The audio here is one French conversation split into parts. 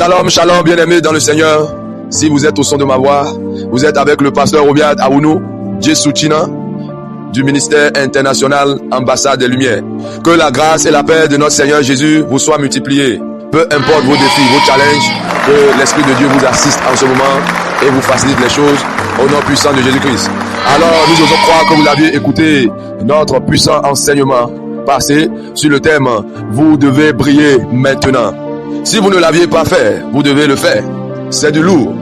Shalom, shalom, bien-aimés dans le Seigneur. Si vous êtes au son de ma voix, vous êtes avec le pasteur Omiad Awounou, Djesouchina, du ministère international Ambassade des Lumières. Que la grâce et la paix de notre Seigneur Jésus vous soient multipliées. Peu importe vos défis, vos challenges, que l'Esprit de Dieu vous assiste en ce moment et vous facilite les choses au nom puissant de Jésus-Christ. Alors, nous osons croire que vous l'aviez écouté, notre puissant enseignement passé sur le thème « Vous devez briller maintenant ». Si vous ne l'aviez pas fait, vous devez le faire. C'est du lourd.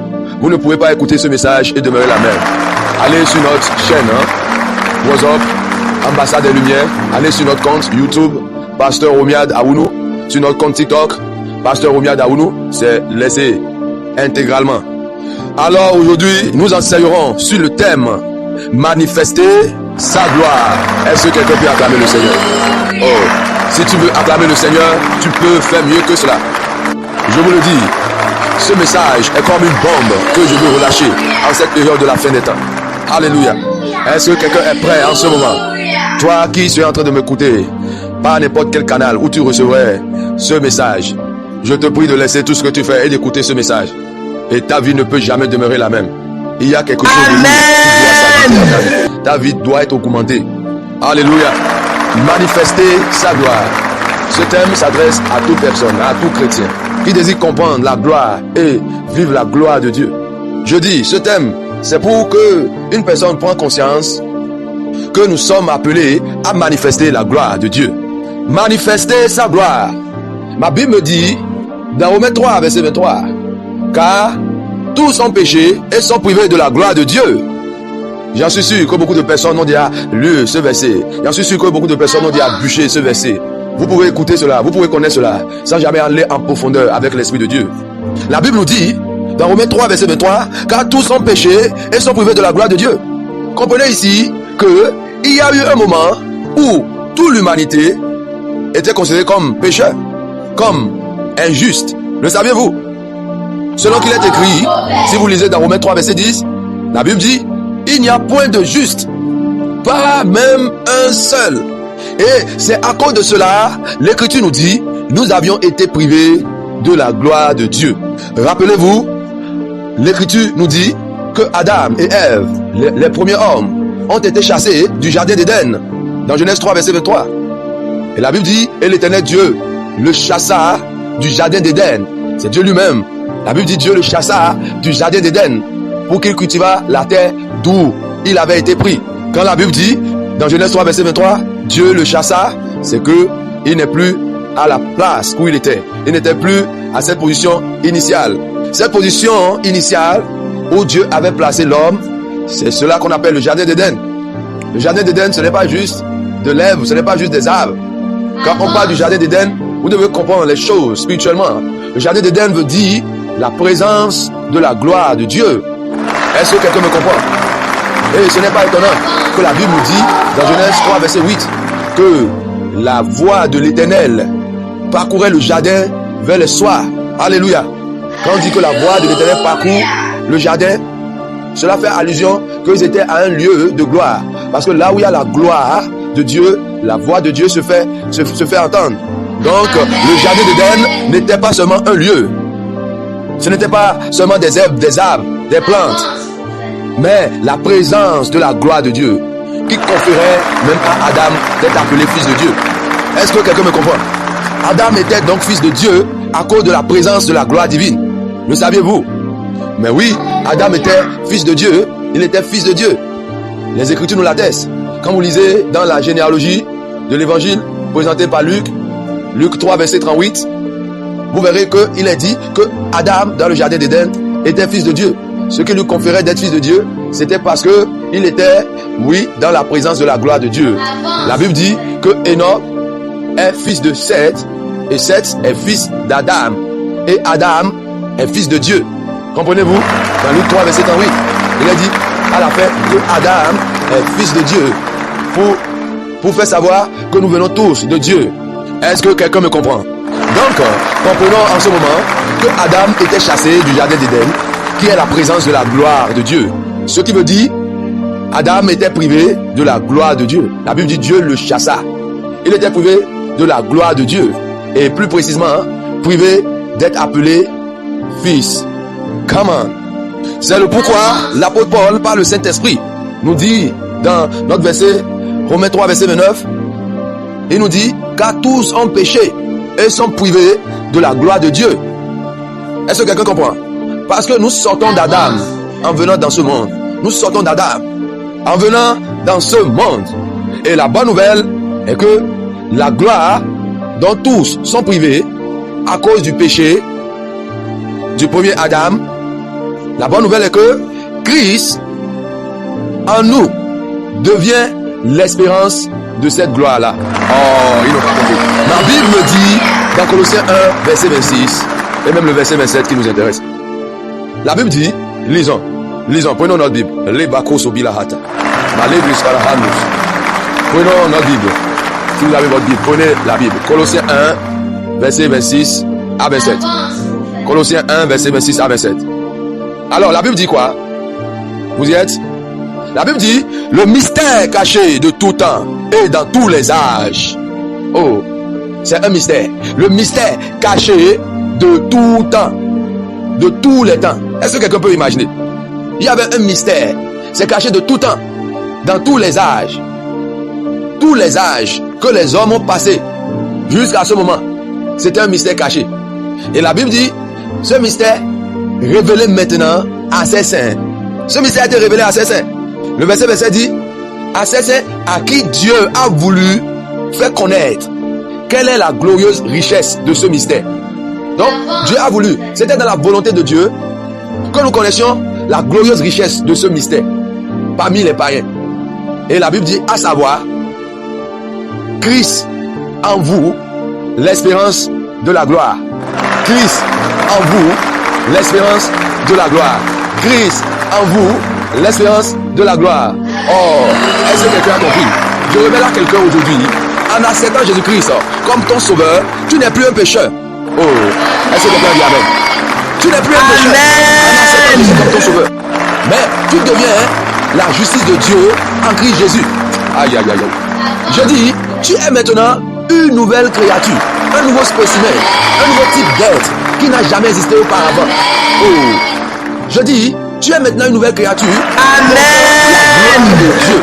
Vous ne pouvez pas écouter ce message et demeurer la même. Allez sur notre chaîne, WhatsApp, Ambassade des Lumières. Allez sur notre compte YouTube, Pasteur Omiad Awounou. Sur notre compte TikTok, Pasteur Omiad Awounou. C'est laissé intégralement. Alors aujourd'hui, nous enseignerons sur le thème manifester sa gloire. Est-ce que quelqu'un peut acclamer le Seigneur? Oh, si tu veux acclamer le Seigneur, tu peux faire mieux que cela. Je vous le dis, ce message est comme une bombe que je veux relâcher en cette période de la fin des temps. Alléluia. Est-ce que quelqu'un est prêt en ce moment? Toi qui es en train de m'écouter, par n'importe quel canal où tu recevrais ce message, je te prie de laisser tout ce que tu fais et d'écouter ce message. Et ta vie ne peut jamais demeurer la même. Il y a quelque chose de nouveau qui doit s'accomplir. Ta vie doit être augmentée. Alléluia. Manifester sa gloire. Ce thème s'adresse à toute personne, à tout chrétien qui désire comprendre la gloire et vivre la gloire de Dieu. Je dis, ce thème, c'est pour que une personne prenne conscience que nous sommes appelés à manifester la gloire de Dieu. Manifester sa gloire. Ma Bible me dit, dans Romains 3, verset 23, car tous ont péché et sont privés de la gloire de Dieu. J'en suis sûr que beaucoup de personnes ont déjà lu ce verset. J'en suis sûr que beaucoup de personnes ont déjà bûché ce verset. Vous pouvez écouter cela, vous pouvez connaître cela, sans jamais aller en profondeur avec l'Esprit de Dieu. La Bible nous dit, dans Romains 3, verset 23, car tous ont péché et sont privés de la gloire de Dieu. Comprenez ici qu'il y a eu un moment où toute l'humanité était considérée comme pécheur, comme injuste. Le saviez-vous? Selon qu'il est écrit, si vous lisez dans Romains 3, verset 10, la Bible dit, il n'y a point de juste, pas même un seul. Et c'est à cause de cela, l'Écriture nous dit, nous avions été privés de la gloire de Dieu. Rappelez-vous, l'Écriture nous dit que Adam et Ève, les premiers hommes, ont été chassés du jardin d'Éden, dans Genèse 3, verset 23. Et la Bible dit, et l'Éternel Dieu le chassa du jardin d'Éden. C'est Dieu lui-même. La Bible dit, Dieu le chassa du jardin d'Éden pour qu'il cultivât la terre d'où il avait été pris. Quand la Bible dit, dans Genèse 3, verset 23, Dieu le chassa, c'est que il n'est plus à la place où il était. Il n'était plus à cette position initiale. Cette position initiale où Dieu avait placé l'homme, c'est cela qu'on appelle le jardin d'Éden. Le jardin d'Éden, ce n'est pas juste de l'herbe, ce n'est pas juste des arbres. Quand on parle du jardin d'Éden, vous devez comprendre les choses spirituellement. Le jardin d'Éden veut dire la présence de la gloire de Dieu. Est-ce que quelqu'un me comprend? Et ce n'est pas étonnant que la Bible nous dit, dans Genèse 3, verset 8, que la voix de l'Éternel parcourait le jardin vers le soir. Alléluia. Quand on dit que la voix de l'Éternel parcourt le jardin, cela fait allusion qu'ils étaient à un lieu de gloire. Parce que là où il y a la gloire de Dieu, la voix de Dieu se fait entendre. Donc, le jardin d'Éden n'était pas seulement un lieu. Ce n'était pas seulement des herbes, des arbres, des plantes, mais la présence de la gloire de Dieu qui conférait même à Adam d'être appelé fils de Dieu. Est-ce que quelqu'un me comprend? Adam était donc fils de Dieu à cause de la présence de la gloire divine. Le saviez-vous? Mais oui, Adam était fils de Dieu, il était fils de Dieu. Les Écritures nous l'attestent. Quand vous lisez dans la généalogie de l'Évangile présenté par Luc 3, verset 38, vous verrez qu'il est dit que Adam, dans le jardin d'Éden, était fils de Dieu. Ce qui lui conférait d'être fils de Dieu, c'était parce que il était, oui, dans la présence de la gloire de Dieu. La Bible dit que Enoch est fils de Seth, et Seth est fils d'Adam, et Adam est fils de Dieu. Comprenez-vous? Dans Luc 3, verset 38, il est dit à la fin que Adam est fils de Dieu, pour faire savoir que nous venons tous de Dieu. Est-ce que quelqu'un me comprend? Donc, comprenons en ce moment que Adam était chassé du jardin d'Éden, qui est la présence de la gloire de Dieu. Ce qui veut dire, Adam était privé de la gloire de Dieu. La Bible dit Dieu le chassa. Il était privé de la gloire de Dieu. Et plus précisément, privé d'être appelé Fils. Come on. C'est le pourquoi l'apôtre Paul, par le Saint-Esprit, nous dit dans notre verset, Romains 3, verset 29, il nous dit, car tous ont péché et sont privés de la gloire de Dieu. Est-ce que quelqu'un comprend? Parce que nous sortons d'Adam en venant dans ce monde. Nous sortons d'Adam en venant dans ce monde. Et la bonne nouvelle est que la gloire dont tous sont privés à cause du péché du premier Adam, la bonne nouvelle est que Christ en nous devient l'espérance de cette gloire-là. Oh, ils n'ont pas compris. La Bible me dit dans Colossiens 1, verset 26, et même le verset 27 qui nous intéresse. La Bible dit, lisons, prenons notre Bible. Prenons notre Bible. Si vous avez votre Bible, prenez la Bible. Colossiens 1, verset 26 à 27. Colossiens 1, verset 26 à 27. Alors, la Bible dit quoi? Vous y êtes? La Bible dit, le mystère caché de tout temps et dans tous les âges. Oh, c'est un mystère. Le mystère caché de tout temps, de tous les temps. Est-ce que quelqu'un peut imaginer? Il y avait un mystère. C'est caché de tout temps, dans tous les âges. Tous les âges que les hommes ont passé jusqu'à ce moment. C'était un mystère caché. Et la Bible dit, ce mystère révélé maintenant à ses saints. Ce mystère a été révélé à ses saints. Le verset dit, à ses saints à qui Dieu a voulu faire connaître quelle est la glorieuse richesse de ce mystère. Donc, Dieu a voulu, c'était dans la volonté de Dieu que nous connaissions la glorieuse richesse de ce mystère parmi les païens. Et la Bible dit, à savoir, Christ en vous, l'espérance de la gloire. Christ en vous, l'espérance de la gloire. Christ en vous, l'espérance de la gloire. Oh, est-ce que quelqu'un a compris? Je révèle à quelqu'un aujourd'hui, en acceptant Jésus-Christ comme ton sauveur, tu n'es plus un pécheur. Oh, est-ce que quelqu'un dit amen? Tu n'es plus un pécheur en acceptant Jésus comme ton sauveur. Mais tu deviens la justice de Dieu en Christ Jésus. Aïe, aïe, aïe, aïe. Je dis, tu es maintenant une nouvelle créature, un nouveau spécimen, un nouveau type d'être qui n'a jamais existé auparavant. Oh, je dis, tu es maintenant une nouvelle créature. Amen. La gloire de Dieu.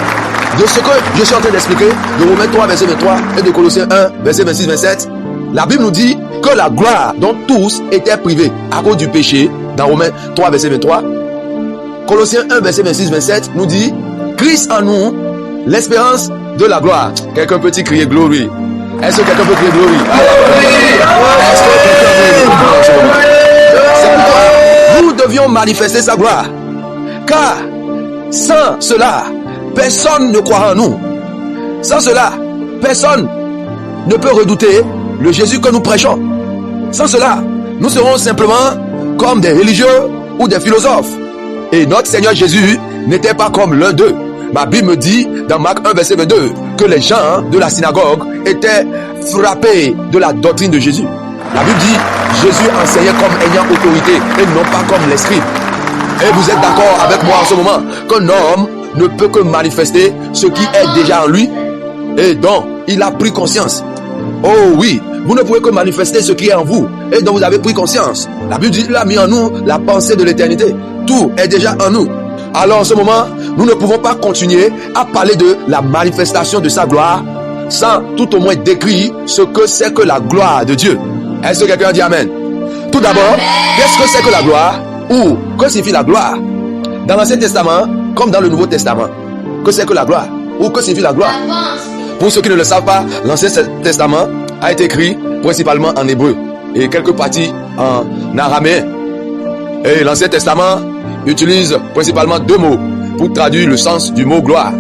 De ce que je suis en train d'expliquer, de Romains 3, verset 23 et de Colossiens 1, verset 26-27, la Bible nous dit que la gloire dont tous étaient privés à cause du péché, dans Romains 3, verset 23, Colossiens 1, verset 26-27 nous dit, Christ en nous, l'espérance de la gloire. Quelqu'un peut-il crier glory? Est-ce que quelqu'un peut crier glory? Est-ce que quelqu'un peut crier glory? C'est pourquoi nous devions manifester sa gloire. Car sans cela, personne ne croira en nous. Sans cela, personne ne peut redouter le Jésus que nous prêchons. Sans cela, nous serons simplement comme des religieux ou des philosophes. Et notre Seigneur Jésus n'était pas comme l'un d'eux. Ma Bible me dit dans Marc 1 verset 22 que les gens de la synagogue étaient frappés de la doctrine de Jésus. La Bible dit Jésus enseignait comme ayant autorité et non pas comme les scribes. Et vous êtes d'accord avec moi en ce moment qu'un homme ne peut que manifester ce qui est déjà en lui et dont il a pris conscience. Oh oui, vous ne pouvez que manifester ce qui est en vous et dont vous avez pris conscience. La Bible dit il a mis en nous la pensée de l'éternité. Tout est déjà en nous. Alors en ce moment, nous ne pouvons pas continuer à parler de la manifestation de sa gloire sans tout au moins décrire ce que c'est que la gloire de Dieu. Est-ce que quelqu'un dit amen? Tout d'abord, qu'est-ce que c'est que la gloire? Ou que signifie la gloire? Dans l'Ancien Testament, comme dans le Nouveau Testament, que c'est que la gloire? Ou que signifie la gloire? Pour ceux qui ne le savent pas, l'Ancien Testament a été écrit principalement en hébreu et quelques parties en araméen. Et l'Ancien Testament utilise principalement deux mots pour traduire le sens du mot gloire,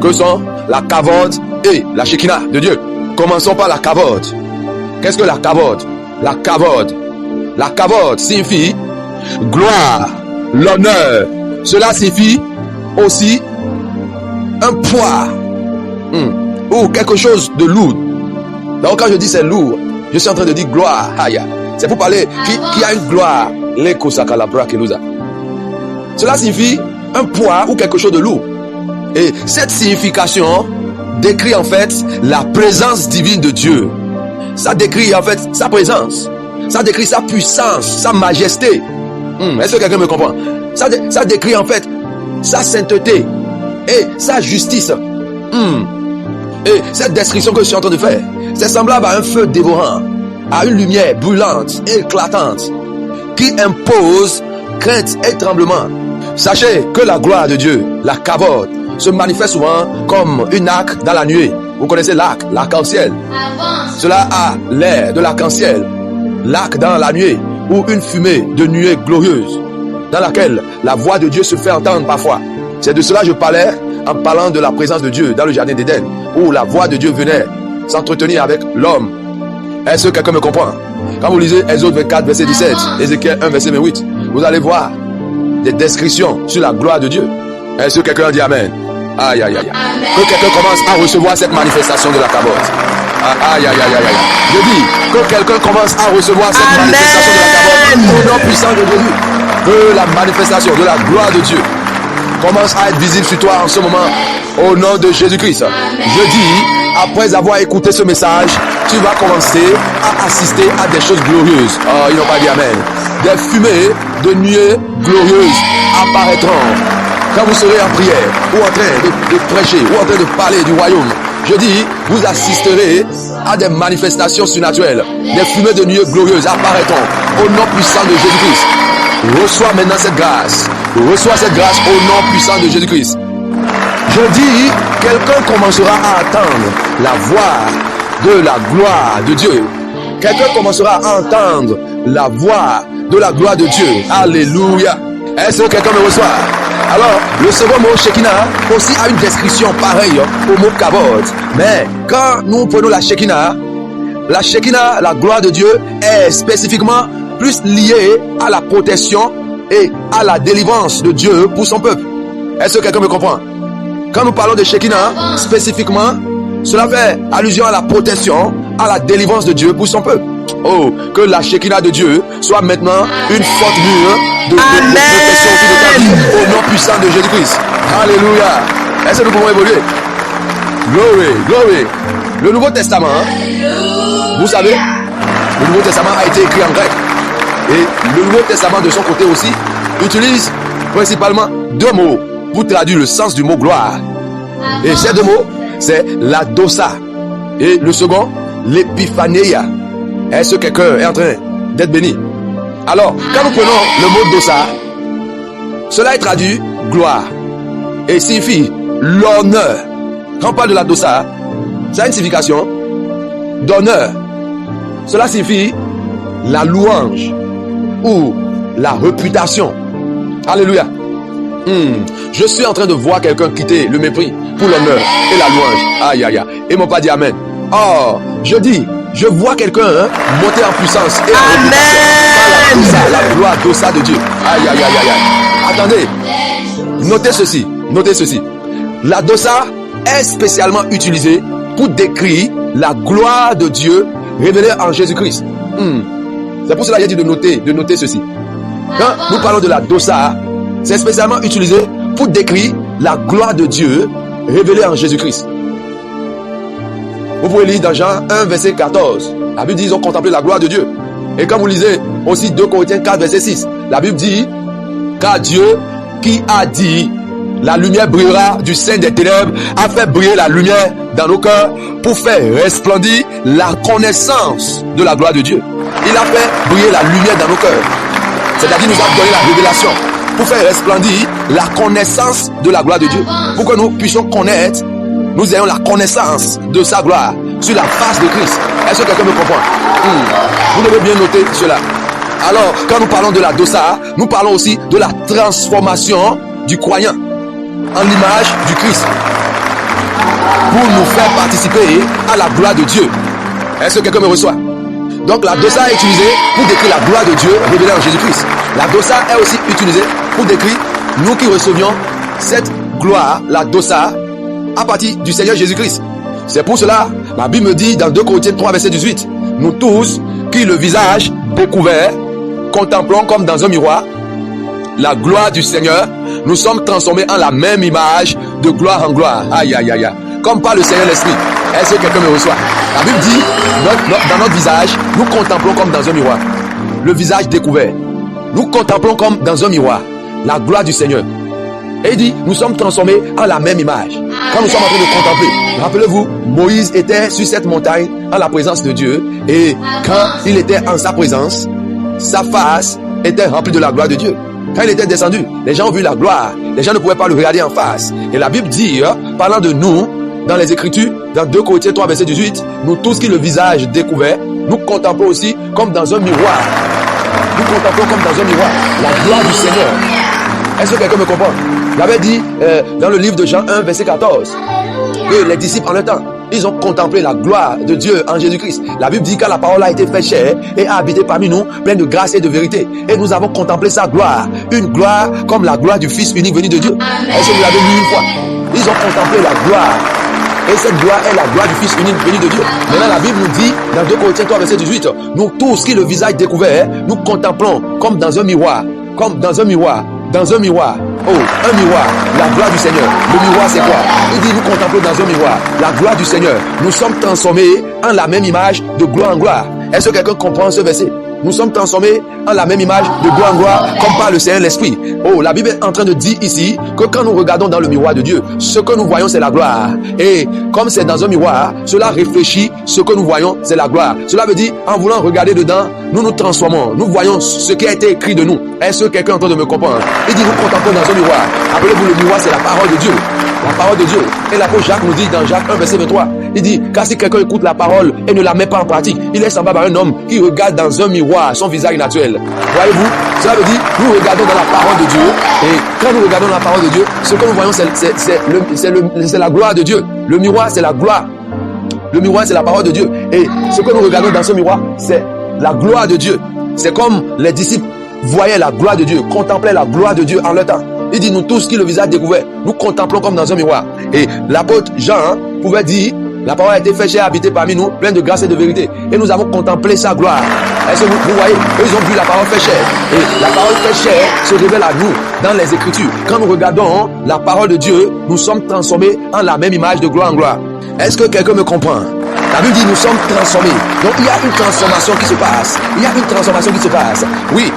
que sont la kavod et la shekinah de Dieu. Commençons par la kavod. Qu'est-ce que la kavod? La kavod. La kavod signifie gloire, l'honneur. Cela signifie aussi un poids ou quelque chose de lourd. Donc quand je dis c'est lourd, je suis en train de dire gloire. C'est pour parler qui a une gloire. Cela signifie un poids ou quelque chose de lourd. Et cette signification décrit en fait la présence divine de Dieu. Ça décrit en fait sa présence. Ça décrit sa puissance, sa majesté. Est-ce que quelqu'un me comprend? Ça décrit en fait sa sainteté et sa justice. Et cette description que je suis en train de faire, c'est semblable à un feu dévorant, à une lumière brûlante, éclatante, qui impose crainte et tremblement. Sachez que la gloire de Dieu, la kavod, se manifeste souvent comme une arc dans la nuée. Vous connaissez l'arc, l'arc-en-ciel. Cela a l'air de l'arc-en-ciel, l'arc dans la nuée, ou une fumée de nuée glorieuse, dans laquelle la voix de Dieu se fait entendre parfois. C'est de cela que je parlais en parlant de la présence de Dieu dans le jardin d'Éden, où la voix de Dieu venait s'entretenir avec l'homme. Est-ce que quelqu'un me comprend? Quand vous lisez Exode 24, verset 17, Ézéchiel 1, verset 28, vous allez voir des descriptions sur la gloire de Dieu. Est-ce que quelqu'un dit Amen? Aïe, aïe, aïe. Que quelqu'un commence à recevoir cette manifestation de la kavod. Aïe, aïe, aïe, aïe, aïe. Je dis que quelqu'un commence à recevoir cette manifestation de la kavod au nom puissant de Jésus. Que la manifestation de la gloire de Dieu commence à être visible sur toi en ce moment au nom de Jésus-Christ. Je dis, après avoir écouté ce message, tu vas commencer à assister à des choses glorieuses. Oh, ils n'ont pas dit Amen. Des fumées de nuées glorieuses apparaîtront quand vous serez en prière ou en train de prêcher ou en train de parler du royaume. Je dis, vous assisterez à des manifestations surnaturelles. Des fumées de nuées glorieuses apparaîtront au nom puissant de Jésus-Christ. Reçois maintenant cette grâce. Reçois cette grâce au nom puissant de Jésus-Christ. Je dis, quelqu'un commencera à entendre la voix de la gloire de Dieu. Quelqu'un commencera à entendre la voix de la gloire de Dieu. Alléluia. Est-ce que quelqu'un me reçoit? Alors, le second mot, Shekinah, aussi a une description pareille au mot kavod. Mais quand nous prenons la Shekinah, la gloire de Dieu, est spécifiquement plus liée à la protection et à la délivrance de Dieu pour son peuple. Est-ce que quelqu'un me comprend? Quand nous parlons de Shekinah, spécifiquement, cela fait allusion à la protection, à la délivrance de Dieu pour son peuple. Oh, que la Shekinah de Dieu soit maintenant une forte mur de protection autour de ta vie, au nom puissant de Jésus-Christ. Alléluia. Est-ce que nous pouvons évoluer? Glory, glory. Le Nouveau Testament, vous savez, le Nouveau Testament a été écrit en grec. Et le Nouveau Testament de son côté aussi utilise principalement deux mots pour traduire le sens du mot gloire. Et ces deux mots, c'est la doxa et le second, l'épiphanéia. Est-ce que quelqu'un est en train d'être béni? Alors, quand nous prenons le mot doxa, cela est traduit gloire et signifie l'honneur. Quand on parle de la doxa, ça a une signification d'honneur. Cela signifie la louange ou la réputation. Alléluia. Je suis en train de voir quelqu'un quitter le mépris pour l'honneur et la louange. Aïe, aïe, aïe. Et m'ont pas dit Amen. Oh, je vois quelqu'un monter en puissance et en réputation. Par la gloire doxa de Dieu. Aïe, aïe, aïe, aïe. Attendez. Notez ceci. Notez ceci. La doxa est spécialement utilisée pour décrire la gloire de Dieu révélée en Jésus-Christ. C'est pour cela que j'ai dit de noter ceci. Quand nous parlons de la doxa, c'est spécialement utilisé pour décrire la gloire de Dieu révélée en Jésus-Christ. Vous pouvez lire dans Jean 1, verset 14. La Bible dit, ils ont contemplé la gloire de Dieu. Et quand vous lisez aussi 2 Corinthiens 4, verset 6, la Bible dit, car Dieu qui a dit, la lumière brillera du sein des ténèbres, a fait briller la lumière dans nos cœurs pour faire resplendir la connaissance de la gloire de Dieu. Il a fait briller la lumière dans nos cœurs. C'est-à-dire, nous a donné la révélation pour faire resplendir la connaissance de la gloire de Dieu. Pour que nous puissions connaître, nous ayons la connaissance de sa gloire sur la face de Christ. Est-ce que quelqu'un me comprend? Vous devez bien noter cela. Alors, quand nous parlons de la doxa, nous parlons aussi de la transformation du croyant en l'image du Christ pour nous faire participer à la gloire de Dieu. Est-ce que quelqu'un me reçoit? Donc la doxa est utilisée pour décrire la gloire de Dieu révélée en Jésus-Christ. La doxa est aussi utilisée pour décrire nous qui recevions cette gloire, la doxa, à partir du Seigneur Jésus-Christ. C'est pour cela, la Bible me dit dans 2 Corinthiens 3, verset 18, nous tous qui le visage découvert, contemplons comme dans un miroir la gloire du Seigneur, nous sommes transformés en la même image de gloire en gloire. Aïe, aïe, aïe, aïe. Comme par le Seigneur l'Esprit. Est-ce que quelqu'un me reçoit? La Bible dit, dans notre visage, nous contemplons comme dans un miroir. le visage découvert. Nous contemplons comme dans un miroir la gloire du Seigneur. Et il dit, nous sommes transformés en la même image. Quand nous sommes en train de contempler, rappelez-vous, Moïse était sur cette montagne en la présence de Dieu. Et quand il était en sa présence, sa face était remplie de la gloire de Dieu. Quand il était descendu, les gens ont vu la gloire. Les gens ne pouvaient pas le regarder en face. Et la Bible dit, parlant de nous, dans les Écritures, dans 2 Corinthiens 3, verset 18, nous tous qui le visage découvert, nous contemplons aussi comme dans un miroir. Nous contemplons comme dans un miroir la gloire du Seigneur. Est-ce que quelqu'un me comprend? J'avais dit dans le livre de Jean 1, verset 14, que les disciples en leur temps, ils ont contemplé la gloire de Dieu en Jésus-Christ. La Bible dit que la parole a été faite chair et a habité parmi nous, pleine de grâce et de vérité. Et nous avons contemplé sa gloire. Une gloire comme la gloire du Fils unique venu de Dieu. Est-ce que vous l'avez lu une fois? Ils ont contemplé la gloire. Et cette gloire est la gloire du Fils unique venu de Dieu. Maintenant la Bible nous dit, dans 2 Corinthiens 3, verset 18, nous tous qui le visage découvert, nous contemplons comme dans un miroir. Comme dans un miroir. Dans un miroir. Oh, un miroir. La gloire du Seigneur. Le miroir, c'est quoi? Il dit, nous contemplons dans un miroir la gloire du Seigneur. Nous sommes transformés en la même image de gloire en gloire. Est-ce que quelqu'un comprend ce verset? Nous sommes transformés en la même image de gloire en gloire, comme par le Seigneur l'Esprit. Oh, la Bible est en train de dire ici que quand nous regardons dans le miroir de Dieu, ce que nous voyons, c'est la gloire. Et comme c'est dans un miroir, cela réfléchit, ce que nous voyons, c'est la gloire. Cela veut dire, en voulant regarder dedans, nous nous transformons. Nous voyons ce qui a été écrit de nous. Est-ce que quelqu'un est en train de me comprendre? Il dit, nous contemplons dans un miroir. Rappelez-vous, le miroir, c'est la parole de Dieu. La parole de Dieu. Et l'apôtre Jacques nous dit dans Jacques 1, verset 23, il dit, car si quelqu'un écoute la parole et ne la met pas en pratique, il est semblable à un homme qui regarde dans un miroir son visage naturel. Voyez-vous, cela veut dire, nous regardons dans la parole de Dieu, et quand nous regardons la parole de Dieu, ce que nous voyons, c'est la gloire de Dieu. Le miroir, c'est la gloire. Le miroir, c'est la parole de Dieu. Et ce que nous regardons dans ce miroir, c'est la gloire de Dieu. C'est comme les disciples voyaient la gloire de Dieu, contemplaient la gloire de Dieu en leur temps. Il dit, nous tous qui le visage découvert, nous contemplons comme dans un miroir. Et l'apôtre Jean pouvait dire, la parole a été faite chair, habité parmi nous, pleine de grâce et de vérité. Et nous avons contemplé sa gloire. Est-ce que vous voyez? Eux, ils ont vu la parole faite chair. Et la parole faite chair se révèle à nous dans les Écritures. Quand nous regardons la parole de Dieu, nous sommes transformés en la même image de gloire en gloire. Est-ce que quelqu'un me comprend? La Bible dit, nous sommes transformés. Donc, il y a une transformation qui se passe. Il y a une transformation qui se passe. Oui.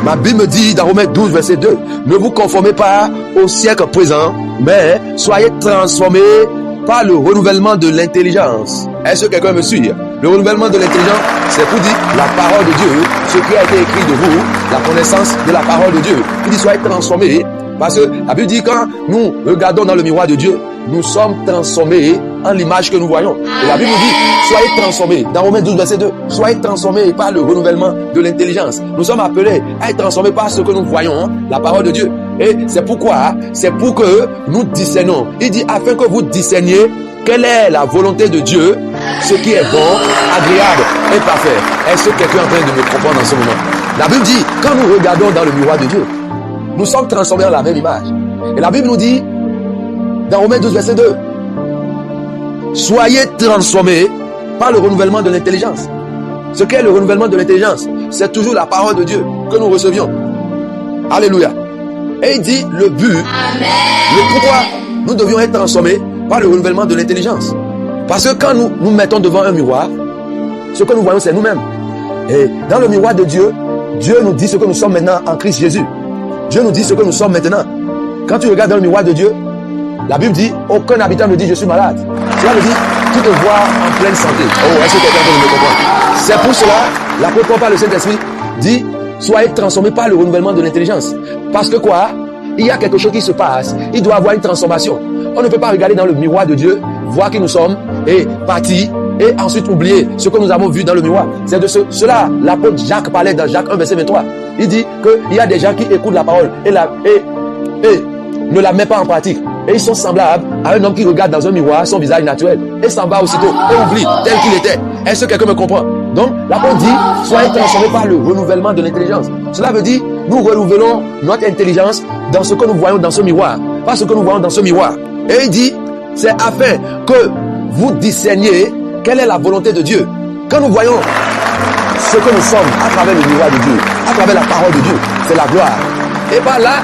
Ma Bible me dit dans Romains 12, verset 2, ne vous conformez pas au siècle présent, mais soyez transformés par le renouvellement de l'intelligence. Est-ce que quelqu'un me suit? Le renouvellement de l'intelligence, c'est pour dire la parole de Dieu, ce qui a été écrit de vous, la connaissance de la parole de Dieu. Il dit soyez transformés, parce que la Bible dit quand nous regardons dans le miroir de Dieu, nous sommes transformés en l'image que nous voyons. Et la Bible dit, soyez transformés. Dans Romains 12, verset 2, soyez transformés par le renouvellement de l'intelligence. Nous sommes appelés à être transformés par ce que nous voyons, la parole de Dieu. Et c'est pourquoi, c'est pour que nous discernons. Il dit, afin que vous discerniez quelle est la volonté de Dieu, ce qui est bon, agréable et parfait. Est-ce que quelqu'un est en train de me comprendre en ce moment? La Bible dit, quand nous regardons dans le miroir de Dieu, nous sommes transformés en la même image. Et la Bible nous dit, dans Romains 12, verset 2, soyez transformés par le renouvellement de l'intelligence. Ce qu'est le renouvellement de l'intelligence, c'est toujours la parole de Dieu que nous recevions. Alléluia. Et il dit le but, le pourquoi nous devions être transformés par le renouvellement de l'intelligence. Parce que quand nous nous mettons devant un miroir, ce que nous voyons, c'est nous-mêmes. Et dans le miroir de Dieu, Dieu nous dit ce que nous sommes maintenant en Christ Jésus. Dieu nous dit ce que nous sommes maintenant. Quand tu regardes dans le miroir de Dieu, la Bible dit, aucun habitant ne dit je suis malade. Cela veut dire, tu te vois en pleine santé. Oh, est-ce que quelqu'un peut me comprendre? C'est pour cela, l'apôtre Paul par le Saint-Esprit dit, soyez transformés par le renouvellement de l'intelligence. Parce que quoi? Il y a quelque chose qui se passe. Il doit y avoir une transformation. On ne peut pas regarder dans le miroir de Dieu, voir qui nous sommes, et partir, et ensuite oublier ce que nous avons vu dans le miroir. C'est de cela, l'apôtre Jacques parlait dans Jacques 1, verset 23. Il dit qu'il y a des gens qui écoutent la parole et ne la mettent pas en pratique. Et ils sont semblables à un homme qui regarde dans un miroir son visage naturel et s'en va aussitôt et oublie tel qu'il était. Est-ce que quelqu'un me comprend? Donc, l'apôtre dit, soyez transformés par le renouvellement de l'intelligence. Cela veut dire, nous renouvelons notre intelligence dans ce que nous voyons dans ce miroir. Pas ce que nous voyons dans ce miroir. Et il dit, c'est afin que vous discerniez quelle est la volonté de Dieu. Quand nous voyons ce que nous sommes à travers le miroir de Dieu, à travers la parole de Dieu, c'est la gloire. Et par là,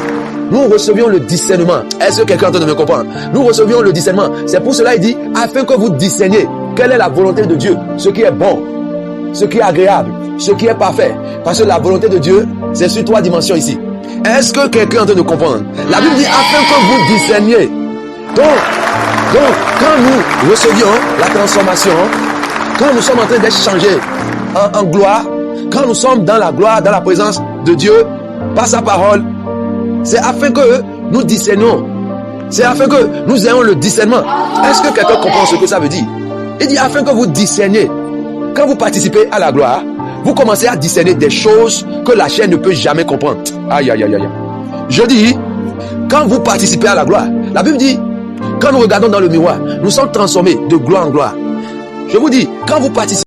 nous recevions le discernement. Est-ce que quelqu'un est en train de me comprendre? Nous recevions le discernement. C'est pour cela qu'il dit, afin que vous discerniez quelle est la volonté de Dieu, ce qui est bon, ce qui est agréable ce qui est parfait. Parce que la volonté de Dieu, c'est sur 3 dimensions ici. Est-ce que quelqu'un est en train de comprendre? La Bible dit afin que vous discerniez. Donc, quand nous recevions la transformation, quand nous sommes en train d'être changés en gloire, quand nous sommes dans la gloire, dans la présence de Dieu, par sa parole, c'est afin que nous discernions. C'est afin que nous ayons le discernement. Est-ce que quelqu'un comprend ce que ça veut dire? Il dit afin que vous discerniez. Quand vous participez à la gloire, vous commencez à discerner des choses que la chair ne peut jamais comprendre. Aïe, aïe, aïe, aïe. Je dis, quand vous participez à la gloire, la Bible dit, quand nous regardons dans le miroir, nous sommes transformés de gloire en gloire. Je vous dis, quand vous participez